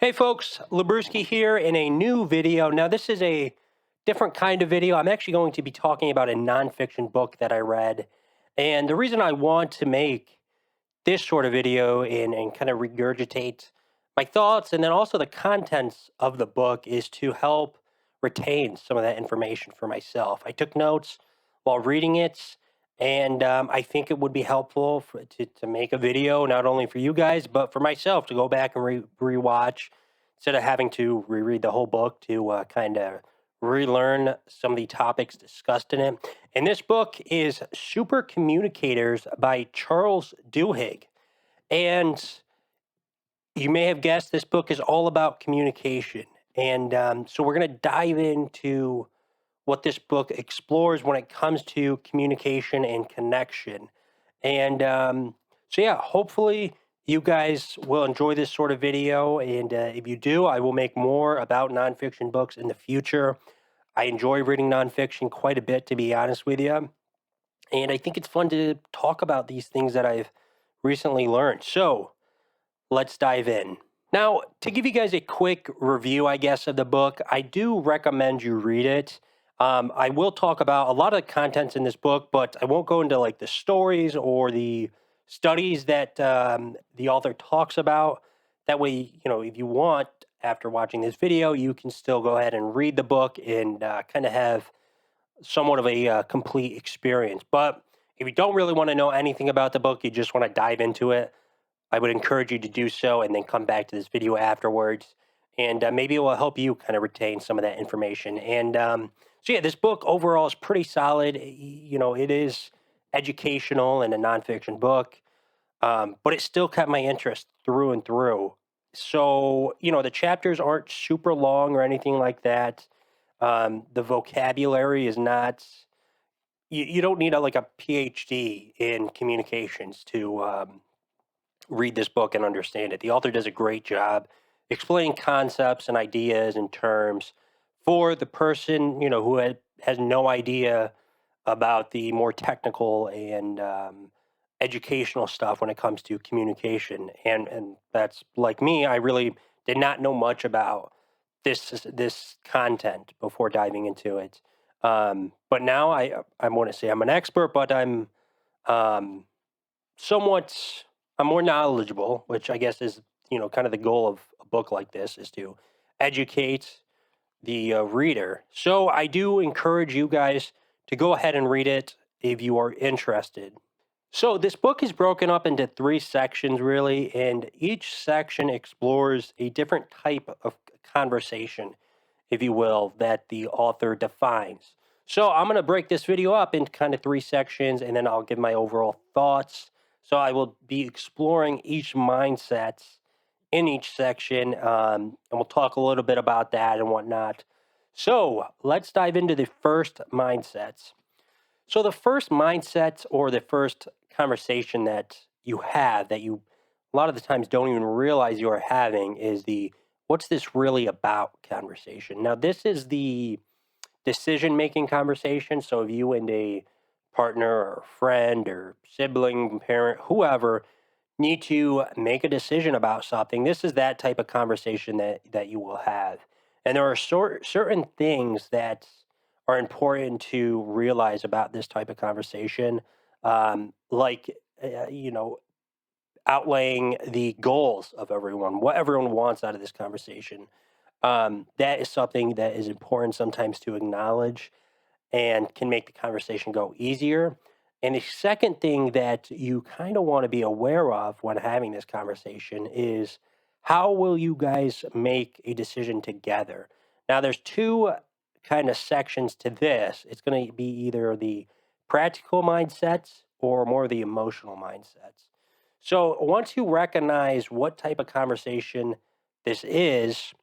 Hey folks, Labruski here in a new video. Now, this is a different kind of video. I'm actually going to be talking about a nonfiction book that I read. And the reason I want to make this sort of video and kind of regurgitate my thoughts and then also the contents of the book is to help retain some of that information for myself. I took notes while reading it, and I think it would be helpful to make a video, not only for you guys, but for myself to go back and rewatch instead of having to reread the whole book to kind of relearn some of the topics discussed in it. And this book is Super-Communicators by Charles Duhigg. And you may have guessed this book is all about communication. And so we're going to dive into what this book explores when it comes to communication and connection. And so, yeah, hopefully you guys will enjoy this sort of video. And if you do, I will make more about nonfiction books in the future. I enjoy reading nonfiction quite a bit, to be honest with you. And I think it's fun to talk about these things that I've recently learned. So let's dive in. Now, to give you guys a quick review, I guess, of the book, I do recommend you read it. I will talk about a lot of the contents in this book, but I won't go into like the stories or the studies that the author talks about. That way, if you want, after watching this video, you can still go ahead and read the book and kind of have somewhat of a complete experience. But if you don't really want to know anything about the book, you just want to dive into it, I would encourage you to do so and then come back to this video afterwards. And maybe it will help you kind of retain some of that information. And so, yeah, this book overall is pretty solid. It is educational and a nonfiction book, but it still kept my interest through and through. So, the chapters aren't super long or anything like that. The vocabulary is not, you don't need like a PhD in communications to read this book and understand it. The author does a great job explaining concepts and ideas and terms for the person, who has no idea about the more technical and educational stuff when it comes to communication. And that's like me. I really did not know much about this content before diving into it. But now I want to say I'm an expert, but um, somewhat I'm more knowledgeable, which I guess is kind of the goal of a book like this is to educate the reader. So I do encourage you guys to go ahead and read it if you are interested. So this book is broken up into three sections, really, and each section explores a different type of conversation, if you will, that the author defines. So I'm going to break this video up into kind of three sections, and then I'll give my overall thoughts. So I will be exploring each mindset in each section, and we'll talk a little bit about that and whatnot. So let's dive into the first mindsets. So the first mindset or the first conversation that you have that you a lot of the times don't even realize you are having is the what's this really about conversation. Now, this is the decision making conversation. So if you and a partner or friend or sibling, parent, whoever need to make a decision about something, this is that type of conversation that you will have. And there are certain things that are important to realize about this type of conversation, like, outlaying the goals of everyone, what everyone wants out of this conversation. That is something that is important sometimes to acknowledge and can make the conversation go easier. And the second thing that you kind of want to be aware of when having this conversation is how will you guys make a decision together? Now, there's two kind of sections to this. It's going to be either the practical mindsets or more the emotional mindsets. So once you recognize what type of conversation this is,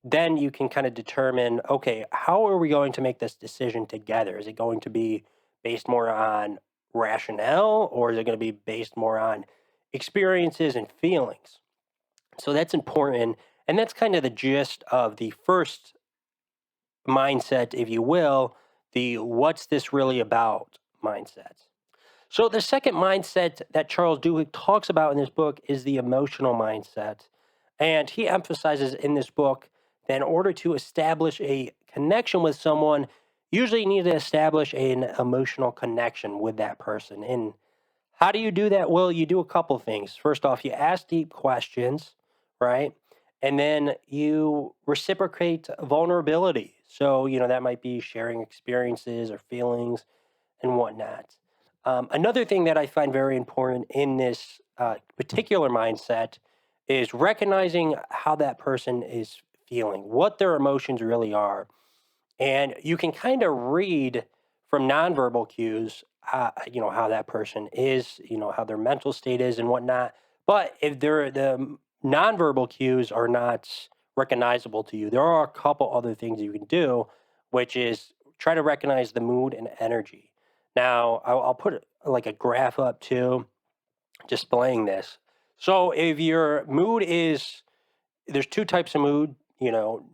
then you can kind of determine, okay, how are we going to make this decision together? Is it going to be based more on rationale or is it going to be based more on experiences and feelings? So that's important. And that's kind of the gist of the first mindset, if you will, the what's this really about mindset. So the second mindset that Charles Duhigg talks about in this book is the emotional mindset. And he emphasizes in this book that in order to establish a connection with someone, usually you need to establish an emotional connection with that person. And how do you do that? Well, you do a couple things. First off, you ask deep questions, right? And then you reciprocate vulnerability. So, that might be sharing experiences or feelings and whatnot. Another thing that I find very important in this particular mindset is recognizing how that person is feeling, what their emotions really are. And you can kind of read from nonverbal cues, how that person is, how their mental state is and whatnot. But if the nonverbal cues are not recognizable to you, there are a couple other things you can do, which is try to recognize the mood and energy. Now, I'll put like a graph up too, displaying this. So if your mood is there's two types of mood,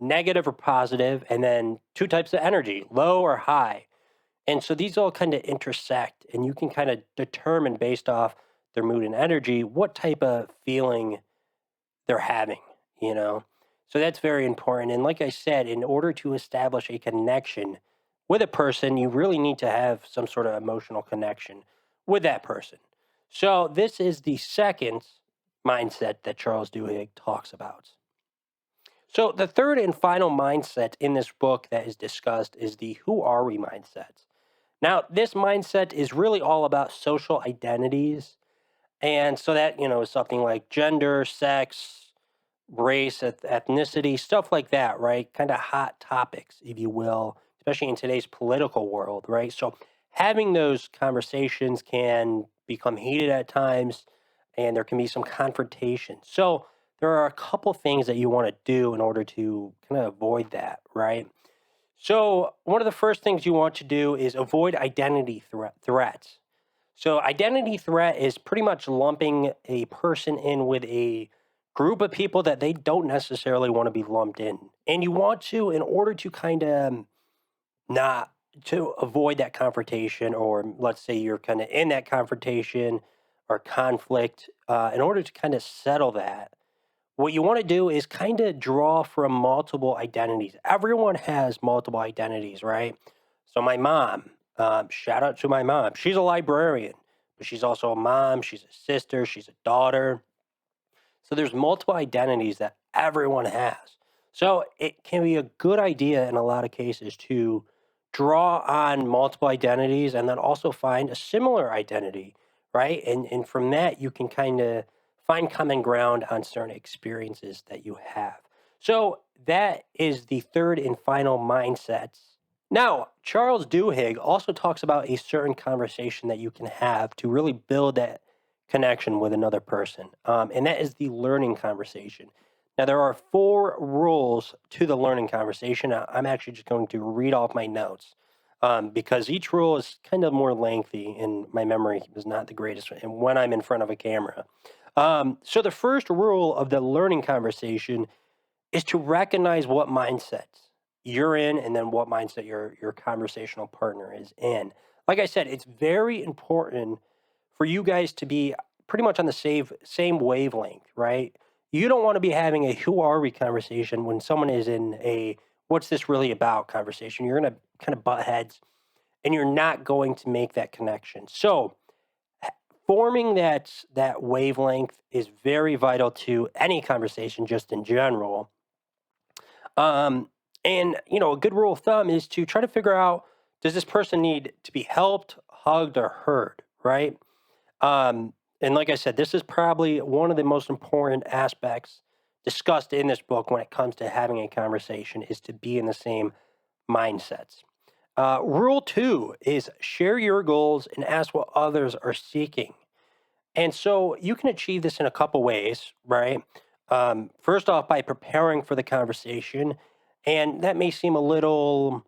negative or positive, and then two types of energy, low or high. And so these all kind of intersect, and you can kind of determine based off their mood and energy what type of feeling they're having, you know? So that's very important. And like I said, in order to establish a connection with a person, you really need to have some sort of emotional connection with that person. So this is the second mindset that Charles Duhigg talks about. So, the third and final mindset in this book that is discussed is the who are we mindset. Now, this mindset is really all about social identities. And so that, is something like gender, sex, race, ethnicity, stuff like that, right? Kind of hot topics, if you will, especially in today's political world, right? So having those conversations can become heated at times and there can be some confrontation. So there are a couple things that you want to do in order to kind of avoid that, right? So one of the first things you want to do is avoid identity threats. So identity threat is pretty much lumping a person in with a group of people that they don't necessarily want to be lumped in. And you want to, in order to kind of not to avoid that confrontation, or let's say you're kind of in that confrontation or conflict, in order to kind of settle that, what you want to do is kind of draw from multiple identities. Everyone has multiple identities, right? So my mom, shout out to my mom. She's a librarian, but she's also a mom. She's a sister. She's a daughter. So there's multiple identities that everyone has. So it can be a good idea in a lot of cases to draw on multiple identities and then also find a similar identity, right? And from that you can kind of find common ground on certain experiences that you have. So that is the third and final mindset. Now, Charles Duhigg also talks about a certain conversation that you can have to really build that connection with another person, and that is the learning conversation. Now, there are four rules to the learning conversation. I'm actually just going to read off my notes because each rule is kind of more lengthy, and my memory is not the greatest and when I'm in front of a camera. So, the first rule of the learning conversation is to recognize what mindset you're in and then what mindset your conversational partner is in. Like I said, it's very important for you guys to be pretty much on the same wavelength, right? You don't want to be having a who are we conversation when someone is in a what's this really about conversation. You're going to kind of butt heads and you're not going to make that connection. So, forming that wavelength is very vital to any conversation just in general. um, and a good rule of thumb is to try to figure out, does this person need to be helped, hugged, or heard, right? And like I said, this is probably one of the most important aspects discussed in this book when it comes to having a conversation is to be in the same mindsets. Rule two is share your goals and ask what others are seeking. And so you can achieve this in a couple ways, right? First off, by preparing for the conversation. And that may seem a little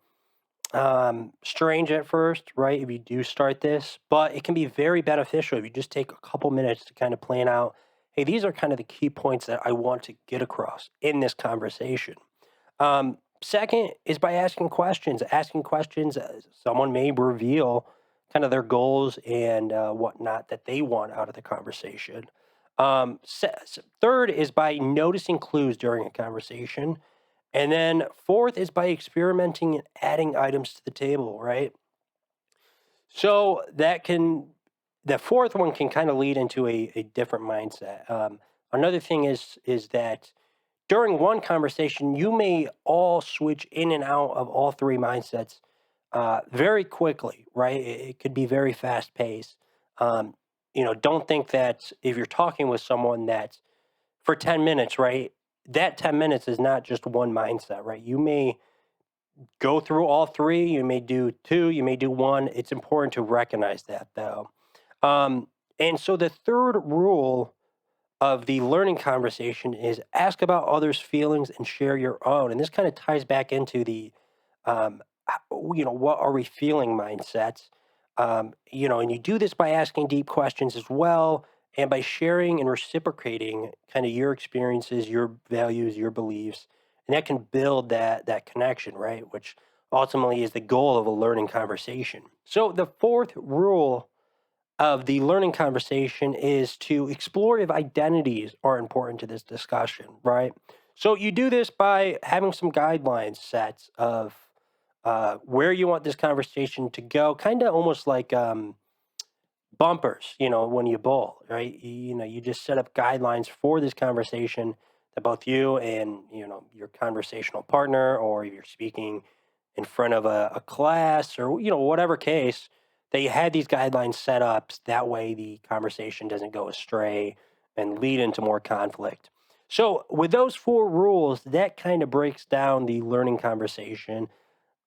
strange at first, right? If you do start this, but it can be very beneficial if you just take a couple minutes to kind of plan out, hey, these are kind of the key points that I want to get across in this conversation. Second is by asking questions. Asking questions, someone may reveal kind of their goals and whatnot that they want out of the conversation. Third is by noticing clues during a conversation. And then fourth is by experimenting and adding items to the table, right? So the fourth one can kind of lead into a different mindset. Another thing is that during one conversation, you may all switch in and out of all three mindsets very quickly, right? It could be very fast paced. Um, don't think that if you're talking with someone that for 10 minutes, right? That 10 minutes is not just one mindset, right? You may go through all three, you may do two, you may do one. It's important to recognize that, though. Um, and so the third rule of the learning conversation is ask about others' feelings and share your own. And this kind of ties back into the, um, what are we feeling mindsets. And you do this by asking deep questions as well, and by sharing and reciprocating kind of your experiences, your values, your beliefs, and that can build that connection, right? Which ultimately is the goal of a learning conversation. So the fourth rule of the learning conversation is to explore if identities are important to this discussion, right? So you do this by having some guidelines set of where you want this conversation to go, kind of almost like bumpers, when you bowl, right? You just set up guidelines for this conversation that both you and, your conversational partner, or if you're speaking in front of a class or, whatever case, they had these guidelines set up. That way the conversation doesn't go astray and lead into more conflict. So with those four rules, that kind of breaks down the learning conversation.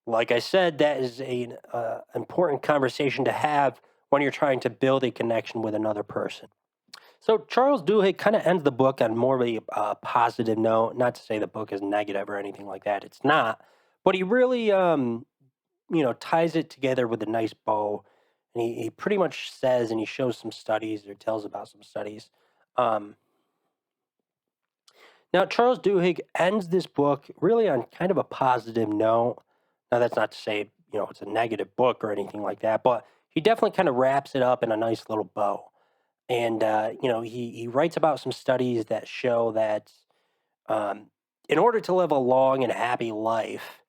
Like I said, that is an important conversation to have when you're trying to build a connection with another person. So Charles Duhigg kind of ends the book on more of a positive note. Not to say the book is negative or anything like that. It's not. But he really, ties it together with a nice bow. And he pretty much says, and he shows some studies or tells about some studies. Um, Now, Charles Duhigg ends this book really on kind of a positive note. Now, that's not to say, it's a negative book or anything like that, but he definitely kind of wraps it up in a nice little bow. And, he writes about some studies that show that um, in order to live a long and happy life,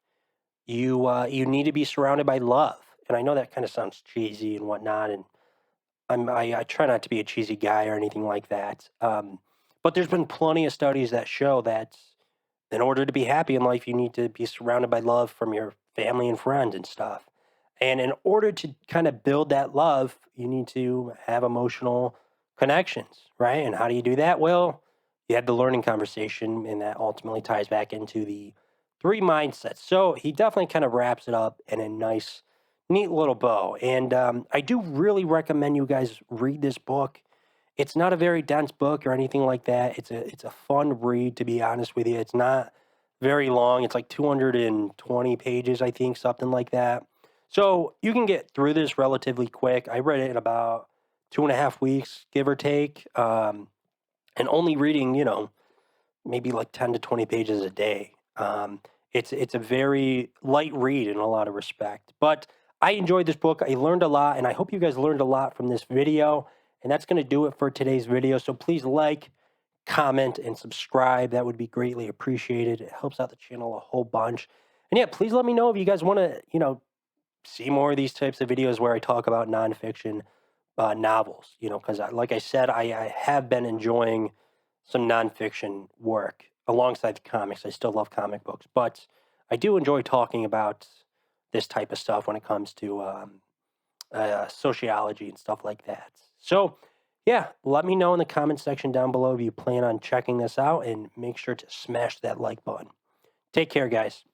you need to be surrounded by love. And I know that kind of sounds cheesy and whatnot, and I try not to be a cheesy guy or anything like that. But there's been plenty of studies that show that in order to be happy in life, you need to be surrounded by love from your family and friends and stuff. And in order to kind of build that love, you need to have emotional connections, right? And how do you do that? Well, you have the learning conversation, and that ultimately ties back into the three mindsets. So he definitely kind of wraps it up in a nice, neat little bow. And I do really recommend you guys read this book. It's not a very dense book or anything like that. It's a fun read, to be honest with you. It's not very long. It's like 220 pages, I think, something like that. So you can get through this relatively quick. I read it in about 2.5 weeks, give or take, and only reading, maybe like 10 to 20 pages a day. It's a very light read in a lot of respect. But I enjoyed this book. I learned a lot, and I hope you guys learned a lot from this video. And that's going to do it for today's video. So please like, comment, and subscribe. That would be greatly appreciated. It helps out the channel a whole bunch. And yeah, please let me know if you guys want to, see more of these types of videos where I talk about nonfiction novels, because like I said, I have been enjoying some nonfiction work alongside the comics. I still love comic books, but I do enjoy talking about this type of stuff when it comes to sociology and stuff like that. So, yeah, let me know in the comment section down below if you plan on checking this out, and make sure to smash that like button. Take care, guys.